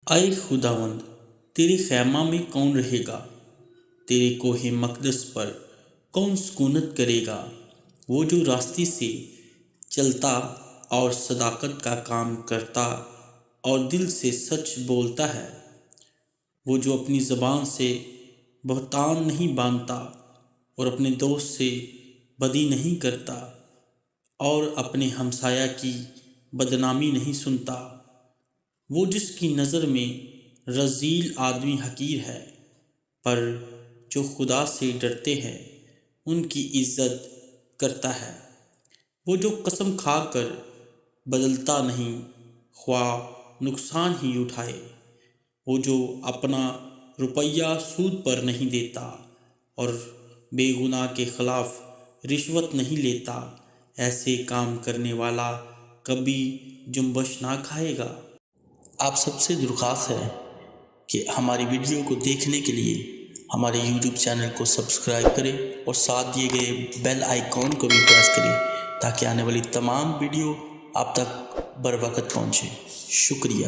اے خداوند، تیرے خیمہ میں کون رہے گا؟ تیرے کوہ مقدس پر کون سکونت کرے گا؟ وہ جو راستے سے چلتا اور صداقت کا کام کرتا اور دل سے سچ بولتا ہے، وہ جو اپنی زبان سے بہتان نہیں باندھتا اور اپنے دوست سے بدی نہیں کرتا اور اپنے ہمسایہ کی بدنامی نہیں سنتا، وہ جس کی نظر میں رذیل آدمی حقیر ہے، پر جو خدا سے ڈرتے ہیں ان کی عزت کرتا ہے، وہ جو قسم کھا کر بدلتا نہیں خواہ نقصان ہی اٹھائے، وہ جو اپنا روپیہ سود پر نہیں دیتا اور بے گناہ کے خلاف رشوت نہیں لیتا، ایسے کام کرنے والا کبھی جنبش نہ کھائے گا۔ آپ سب سے درخواست ہے کہ ہماری ویڈیو کو دیکھنے کے لیے ہمارے یوٹیوب چینل کو سبسکرائب کریں اور ساتھ دیے گئے بیل آئیکن کو بھی پریس کریں تاکہ آنے والی تمام ویڈیو آپ تک بر وقت پہنچے۔ شکریہ۔